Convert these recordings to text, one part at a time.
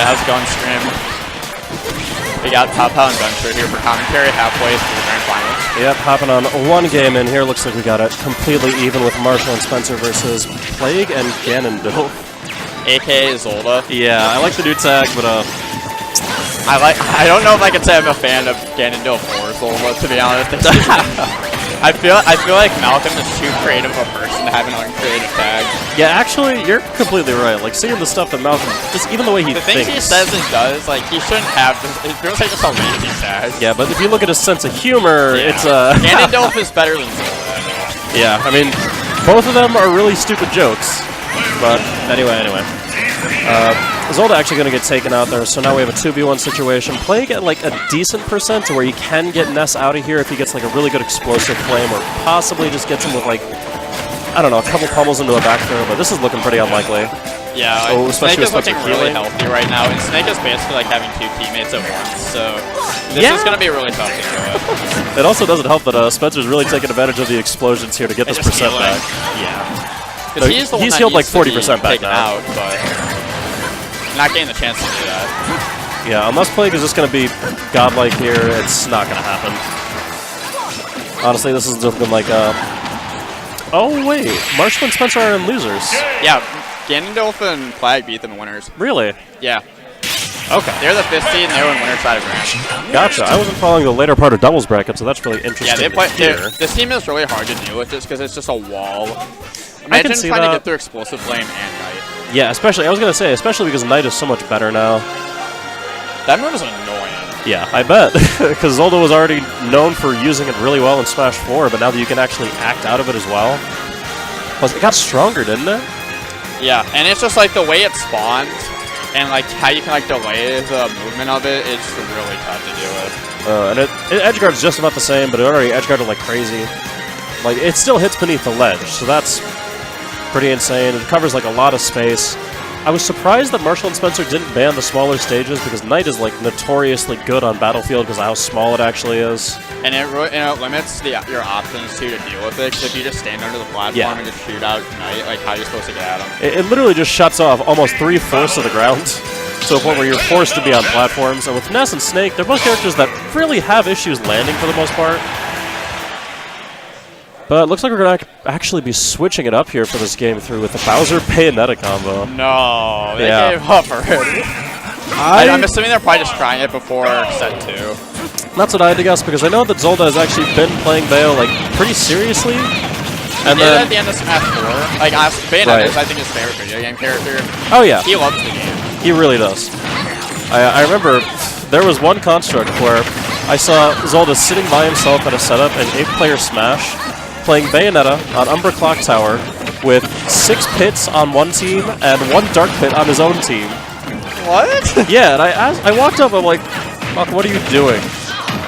Alright, how's it going, stream? We got Papa and Venture here for commentary halfway through the Grand Finals. Yep, hopping on one game in here. Looks like we got it completely even with Marshall and Spencer versus Plague and Ganondilf. AKA Zolda. Yeah, I like the new tag, but I don't know if I can say I'm a fan of Ganondilf or Zolda, to be honest. I feel like Malcolm is too creative a person to have an uncreative tag. Yeah, actually, you're completely right. Like, seeing the stuff that Malcolm, just even the way he thinks. The things he says and does, like, he shouldn't have this. It feels like just a lazy tag. Yeah, but if you look at his sense of humor, it's Ganondilf is better than Zolda. Yeah, I mean, both of them are really stupid jokes. But anyway. Zolda actually going to get taken out there, so now we have a 2v1 situation. Plague at like a decent percent to where you can get Ness out of here if he gets like a really good explosive flame, or possibly just gets him with like, I don't know, a couple pummels into a back throw, but this is looking pretty unlikely. Yeah, Snake is looking really healthy right now, and Snake is basically like having two teammates at once, so this is going to be really tough to do it. It also doesn't help that Spencer's really taking advantage of the explosions here to get this percent back. Yeah. No, he's healed like 40% back now. Out, but not getting the chance to do that. Yeah, unless Plague is just going to be godlike here, it's not going to happen. Honestly, this is looking like oh, wait. Marshall and Spencer are in losers. Yeah, Ganondilf and Plague beat them in winners. Really? Yeah. Okay. They're the 5th seed and they were in winner's side of Grand. Gotcha. I wasn't following the later part of doubles bracket, so that's really interesting. Yeah, they play. This team is really hard to deal with just because it's just a wall. Imagine trying to get through explosive flame and Knight. Yeah, especially, I was going to say, especially because Knight is so much better now. That move is annoying. Yeah, I bet. Because Zolda was already known for using it really well in Smash 4, but now that you can actually act out of it as well. Plus, it got stronger, didn't it? Yeah, and it's just like the way it spawns and like how you can like delay the movement of it, it's really tough to deal with. And edgeguard's just about the same, but it already edgeguarded like crazy. Like, it still hits beneath the ledge, so that's pretty insane. It covers like a lot of space. I was surprised that Marshall and Spencer didn't ban the smaller stages because Knight is like notoriously good on Battlefield because of how small it actually is. And it limits your options too to deal with it, because if you just stand under the platform and just shoot out Knight, like how you're supposed to get at him. It literally just shuts off almost 3/4 of the ground to a point where you're forced to be on platforms. And with Ness and Snake, they're both characters that really have issues landing for the most part. But it looks like we're going to actually be switching it up here for this game through with the Bowser Bayonetta combo. No, they gave up already. I'm assuming they're probably just trying it before set 2. That's what I had to guess, because I know that Zolda has actually been playing Bayo like pretty seriously. And then at the end of Smash 4, like Bayonetta is I think his favorite video game character. Oh yeah. He loves the game. He really does. I remember there was one construct where I saw Zolda sitting by himself at a setup in 8-player Smash, playing Bayonetta on Umbra Clock Tower with 6 pits on one team and 1 dark pit on his own team. What? Yeah, and I walked up, I'm like, fuck, what are you doing?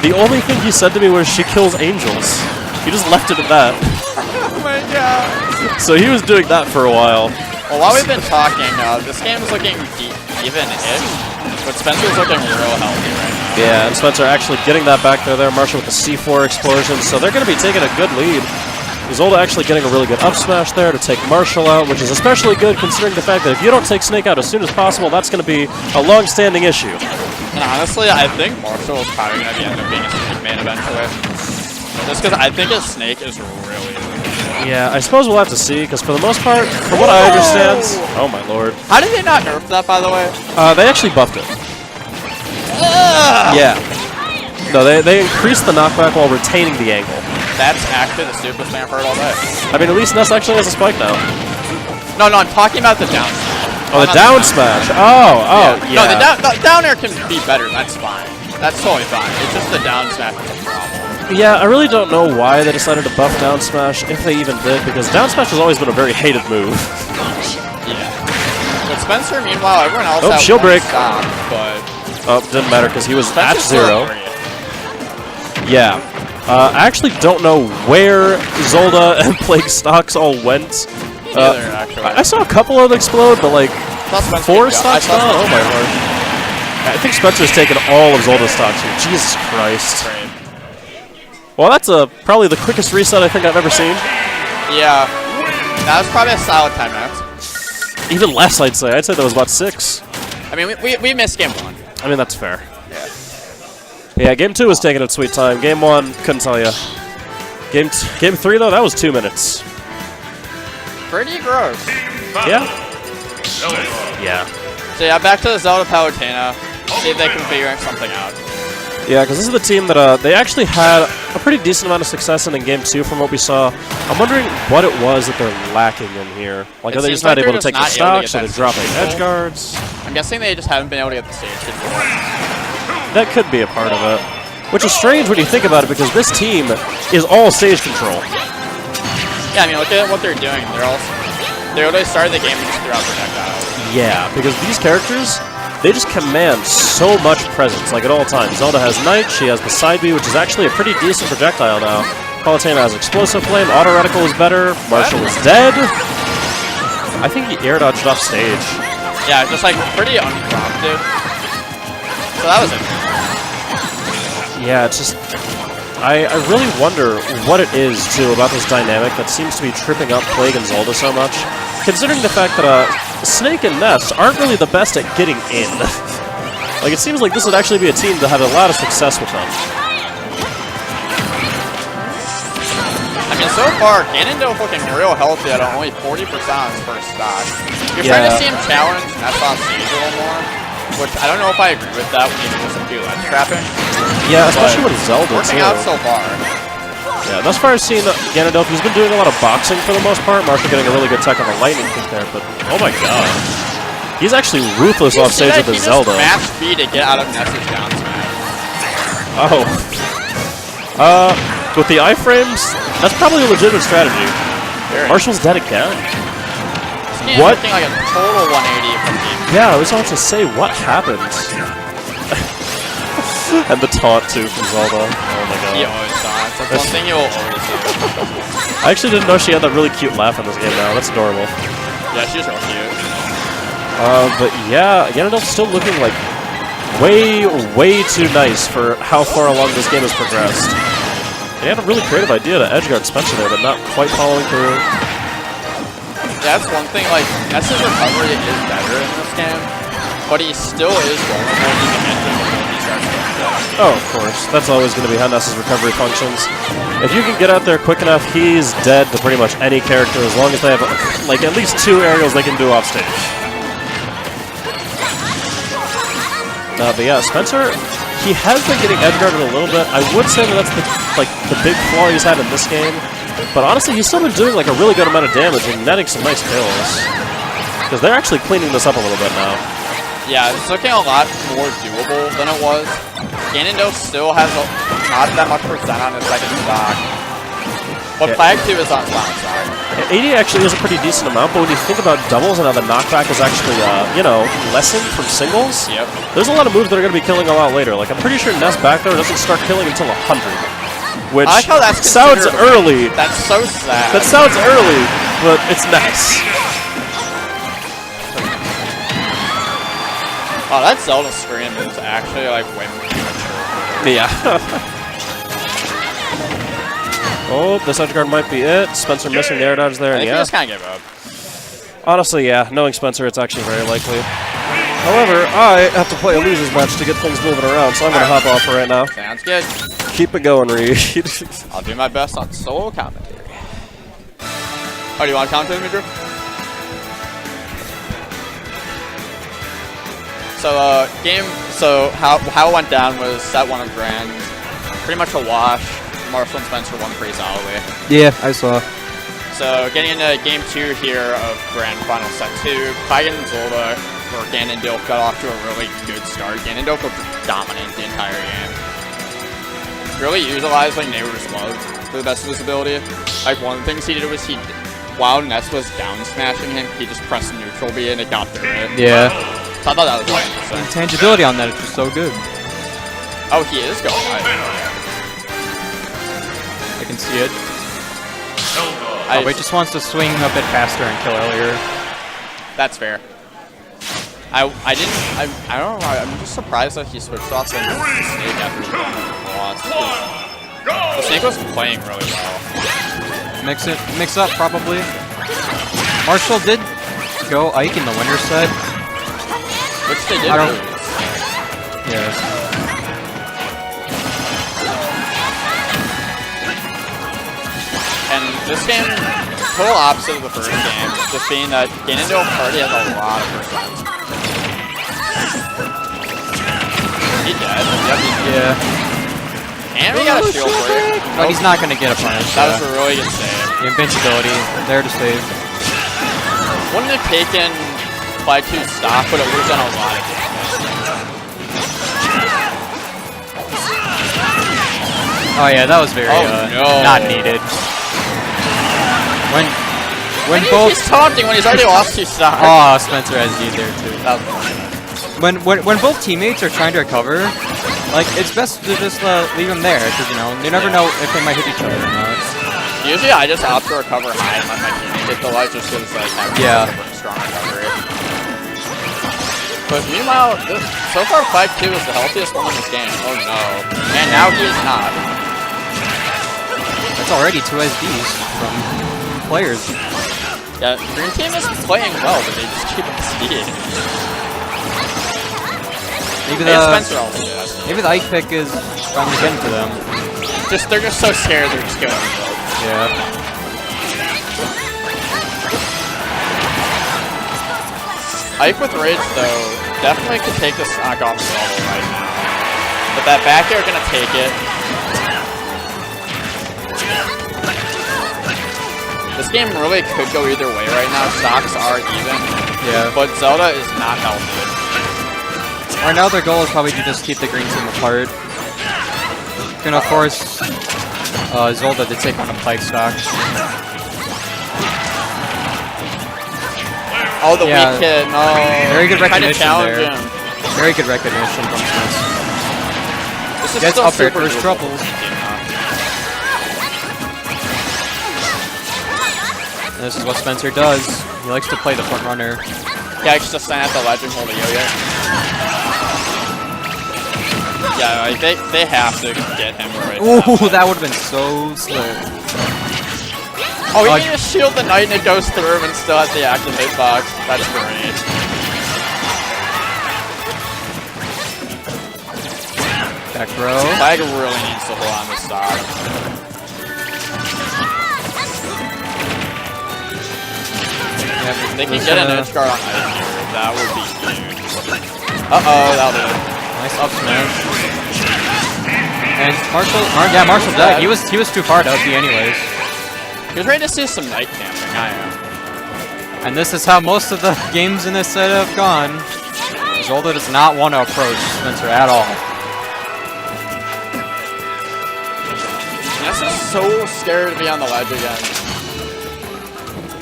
The only thing he said to me was, she kills angels. He just left it at that. Oh my god. So he was doing that for a while. Well, while we've been talking, this game is looking even-ish, but Spencer's looking real healthy right now. Yeah, and Spencer actually getting that back there. Marshall with the C4 explosion, so they're going to be taking a good lead. Zolda actually getting a really good up smash there to take Marshall out, which is especially good considering the fact that if you don't take Snake out as soon as possible, that's going to be a long-standing issue. And honestly, I think Marshall is probably going to end up being a Snake main eventually. Just because I think his Snake is really good. Yeah, I suppose we'll have to see, because for the most part, from what I understand... Oh my lord. How did they not nerf that, by the way? They actually buffed it. Yeah. No, they increased the knockback while retaining the angle. That's actually the stupidest thing I've heard all day. I mean, at least Ness actually has a spike now. No, I'm talking about the down smash. Oh, the down smash. Oh, yeah. No, the down air can be better. That's fine. That's totally fine. It's just the down smash is a problem. Yeah, I really don't know why they decided to buff down smash, if they even did, because down smash has always been a very hated move. Yeah. But Spencer, meanwhile, everyone else had shield break. Stock, but... Oh, didn't matter, because he was Spencer at 0. Yeah. I actually don't know where Zolda and Plague stocks all went. Neither, actually. I saw a couple of them explode, but like 4 stocks now? Oh my lord. I think Spencer's taken all of Zolda's stocks here. Jesus Christ. Great. Well, that's probably the quickest reset I think I've ever seen. Yeah. That was probably a solid timeout. Even less, I'd say. I'd say that was about 6. I mean, we missed game 1. I mean, that's fair. Yeah. Yeah, game 2 was taking its sweet time. Game 1, couldn't tell you. Game 3, though, that was 2 minutes. Pretty gross. Yeah? Yeah. So yeah, back to the Zelda Palutena. See if they can figure something out. Yeah, because this is the team that they actually had a pretty decent amount of success in game 2 from what we saw. I'm wondering what it was that they're lacking in here. Like, are they just not able to take the stocks, or they're dropping edge guards? I'm guessing they just haven't been able to get the stage control. That could be a part of it. Which is strange when you think about it, because this team is all stage control. Yeah, I mean, look at what they're doing. They already started the game and just threw out projectiles. Yeah, because these characters, they just command so much presence, like at all times. Zelda has Knight, she has the side B, which is actually a pretty decent projectile now. Palutena has Explosive Flame, Auto Reticle is better, Marshall is dead. I think he air dodged off stage. Yeah, just like pretty unprompted. So that was it. Yeah, it's just... I really wonder what it is, too, about this dynamic that seems to be tripping up Plague and Zelda so much. Considering the fact that Snake and Ness aren't really the best at getting in. Like, it seems like this would actually be a team that had a lot of success with them. I mean, so far, Ganondilf looking real healthy at only 40% on his first stock. You're trying to see him challenge Ness off stage a little more, which I don't know if I agree with that when he doesn't do ledge trapping. Yeah, especially with Zelda, working too. out so far. Yeah, thus far I've seen Ganondilf, he's been doing a lot of boxing for the most part. Marshall getting a really good tech on the lightning kick there, but oh my god. He's actually ruthless off stage with his Zelda. He just matched speed to get out of Ness's down smash. Oh. With the iframes, that's probably a legitimate strategy. Marshall's dead again. What? Looking like a total 180 from me. Yeah, I was about to say, what happened? And the taunt, too, from Zelda. Oh my god. He always taunts. That's one thing he will always do. I actually didn't know she had that really cute laugh in this game now. That's adorable. Yeah, she's real cute. But yeah, Ganondilf's still looking like way too nice for how far along this game has progressed. He had a really creative idea to edgeguard Spencer there, but not quite following through. Yeah, that's one thing, like, Ness's recovery is better in this game, but he still is vulnerable even before he starts going down. Oh, of course. That's always going to be how Ness's recovery functions. If you can get out there quick enough, he's dead to pretty much any character as long as they have, like, at least 2 aerials they can do off stage. But yeah, Spencer, he has been getting edgeguarded a little bit. I would say that that's the big flaw he's had in this game. But honestly, he's still been doing like a really good amount of damage and netting some nice kills. Because they're actually cleaning this up a little bit now. Yeah, it's looking a lot more doable than it was. Ganondilf still has not that much percent on his second stock. But Plague 2 is on his last stock. 80 actually is a pretty decent amount, but when you think about doubles and how the knockback is actually, you know, lessened from singles, there's a lot of moves that are going to be killing a lot later. Like, I'm pretty sure Ness back there doesn't start killing until 100. Which I like how that's sounds early. That's so sad. That sounds early, but it's nice. Oh, that Zelda scream is actually like way more mature. Yeah. Oh, this edge guard might be it. Spencer missing the air dodge there. I think yeah. he just kind of gave up. Honestly, yeah. Knowing Spencer, it's actually very likely. However, I have to play a loser's match to get things moving around, so I'm going to hop off for right now. Sounds good. Keep it going, Reed. I'll do my best on solo commentary. Oh, do you want to commentate me, Drew? So, how it went down was set 1 of Grand. Pretty much a wash. Marshall and Spencer won pretty solidly. Yeah, I saw. So, getting into game 2 here of Grand Final Set 2, Plague and Zelda, where Ganondilf got off to a really good start. Ganondilf was dominant the entire game. Really utilized like Neighbor's Love for the best of his ability. Like, one of the things he did was while Ness was down smashing him, he just pressed neutral B and it got through it. Yeah. So I thought that was quite interesting. Intangibility on that is just so good. Oh, he is going high. I can see it. Probably just wants to swing a bit faster and kill earlier. That's fair. I don't know. I'm just surprised that he switched off the Snake after he lost. The Snake was playing really well. Mix up probably. Marshall did go Ike in the winner set. Which they did I don't- lose. Yeah. And this game, total opposite of the first game, just being that Ganondilf already has a lot of percent. He dead? Yep, he dead. Yeah. And we got a shield break. But he's not gonna get a punish. That was a really good save. The invincibility, there to save. Wouldn't have taken by 2 stock, but it would have done a lot of damage. Oh yeah, that was very no. not needed. When both He's taunting when he's already lost 2 stock. oh Spencer has D there too. That was funny. When both teammates are trying to recover, like it's best to just leave them there because you know you never know if they might hit each other or not. Usually I just opt to recover high and let my teammate hit the light just because like Yeah. strong recovery. But meanwhile, so far 5-2 is the healthiest one in this game. Oh no. And now he is not. That's already 2 SDs from players. Yeah, Green Team is playing well, but they just keep on speed. Maybe Hey, the Spencer also does. maybe the Ike pick is finally getting to them. They're just so scared they're just going. Yeah. Ike with Rage though, definitely could take this knock off level right now. But that back air gonna take it. This game really could go either way right now. Stocks are even. Yeah. But Zelda is not healthy. Right now their goal is probably to just keep the green team apart. Gonna force Zelda to take on a Pike stock. Oh, the Yeah. weak hit. No. Very good Kinda recognition challenge there. him. Very good recognition from Spence. This is Gets still up there super first doable. troubles. This is what Spencer does. He likes to play the front runner. Yeah, I just stand at the ledge and hold a yo-yo. Yeah, like they have to get him right now. Ooh, that would have been so slick. Oh, he can just shield the knight and it goes through him and still has the active hitbox. That's great. Back row. Flag really needs to hold on to stock. Yep, They can just get an gonna- edge guard on ice here. That would be huge. Uh-oh, that'll do it. Nice up smash. And Marshall died. He was too far to up B anyways. He was ready to see some night camping, I am. And this is how most of the games in this set have gone. Zelda does not want to approach Spencer at all. Ness is so scared to be on the ledge again.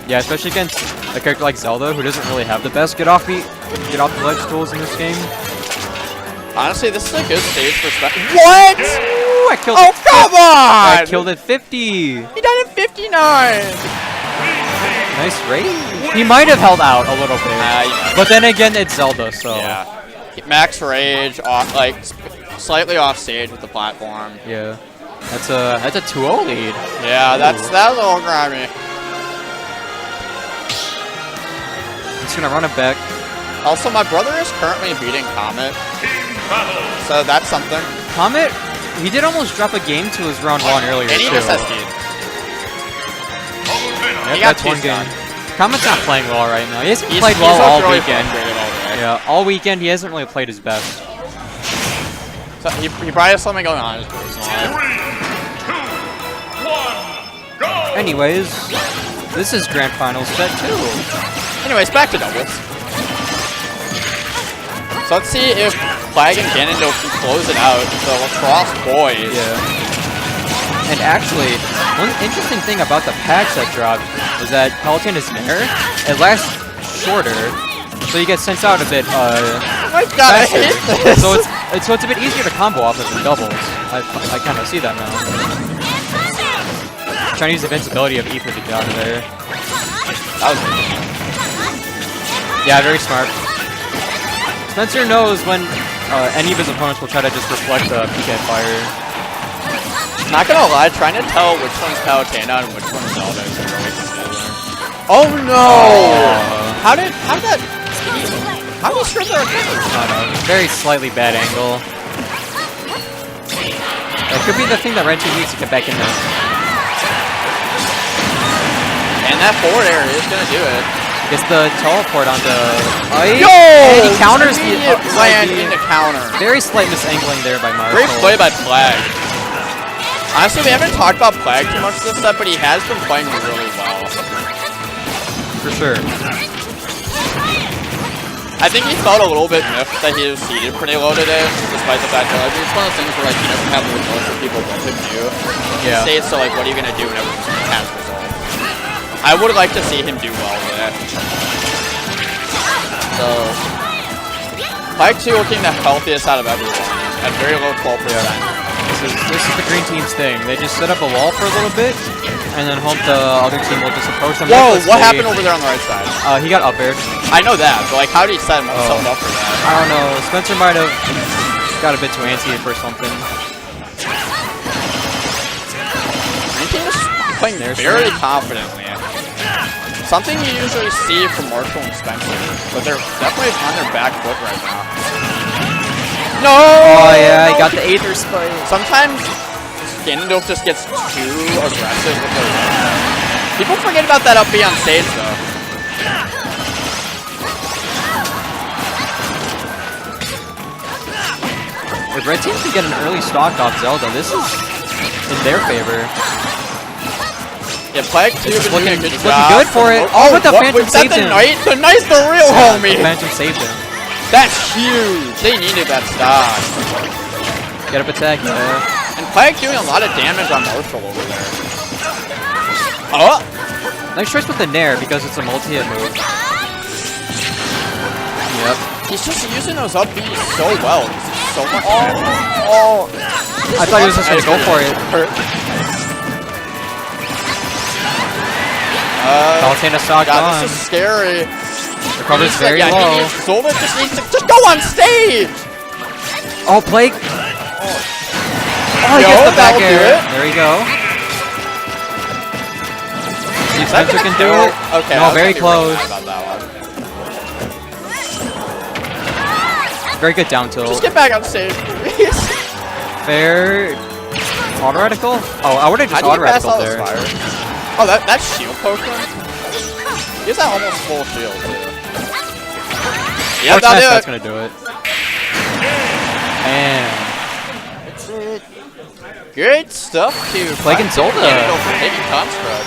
Yeah, especially against a character like Zelda, who doesn't really have the best get off the ledge tools in this game. Honestly, this is a good stage for Spencer. What? Ooh, I killed Oh, it. come on! I killed it 50. He died at 59! Nice range. He might have held out a little bit, but then again, it's Zelda, so Yeah. Max Rage, off, like, slightly off stage with the platform. yeah. That's a 2-0 lead. Yeah, that's a little grimy. He's gonna run it back. Also, my brother is currently beating Comet, so that's something. Comet, he did almost drop a game to his round 1 earlier And he too. just has speed. Yep, He got that's one two game. stun. Comet's not playing well right now. He hasn't He's played well looked all really weekend. frustrated all day. Yeah, all weekend he hasn't really played his best. So he probably has something going on in his personal life. Anyways, this is Grand Finals set 2. Anyways, back to doubles. So let's see if Flag and Ganondilf can close it out. The lacrosse boys. Yeah. And actually, one interesting thing about the patch that dropped is that Peloton is there. It lasts shorter, so you get sent out a bit Oh my god, I faster. hate this! So it's a bit easier to combo off of in doubles. I kind of see that now. Trying to use the invincibility of Ether to get out of there. That was Yeah, very smart. Spencer knows when any of his opponents will try to just reflect the PK fire. not gonna lie, trying to tell which one's Palutena and which one's Zelda is really confusing. Oh no! How did that? How do you screw their recovery? I don't know. Very slightly bad angle. That could be the thing that Red Team needs to get back in there. And that forward air is going to do it. Gets the teleport onto... Yo! And he counters the... land in the counter. Very slight misangling there by Marshall. Great play by Plague. Honestly, we haven't talked about Plague too much this set, but he has been playing really well. For sure. I think he felt a little bit miffed that he was seated pretty low today, despite the fact that it's one of those things where like he doesn't have the results that people want him to do. Yeah. Say so like, what are you gonna do whenever he has results? I would like to see him do well with it. So, Plague 2 looking the healthiest out of everyone at very low 12%. This is the green team's thing. They just set up a wall for a little bit, and then hope the other team will just approach them. Whoa! What happened over there on the right side? He got up aired. I know that, but like, how did he set himself up for that? I don't know. Spencer might have got a bit too antsy for something. Green team is playing very confidently. Something you usually see from Marshall and Spencer, but they're definitely on their back foot right now. No! Oh yeah, he got the Aether Spike. Sometimes Ganondilf just gets too aggressive with their people forget about that up B on stage though. If Red Team can get an early stock off Zelda, this is in their favor. Yeah, Plague 2 is doing a good job. Looking good for it. Oh, but the Phantom saved him. The Knight's the real homie. The Phantom saved him. That's huge. They needed that stock. Get up attack, yeah. And Plague doing a lot of damage on Marshall over there. Oh! Nice choice with the Nair because it's a multi-hit move. Yep. He's just using those up Bs so well. He's so much I thought he was just gonna go for it. Palutena stock God, on. this is scary. Recovers very low. Zolda just needs to just go on stage! Oh, Plague! Oh, he Yo, gets the back that'll do air. it. There we go. See if Is that Spencer gonna can do kill? it. Okay, No, I was very gonna be really close. mad about that one. Very good down tilt. Just get back on stage, please. Fair. Auto radical? Oh, I would have just How auto do you pass radical all those there. fires? Oh, that shield potion? He has that almost full shield, too. Yeah, That's gonna do it. And Great stuff, too. Plague and Zolda. Ganondilf for taking Construct.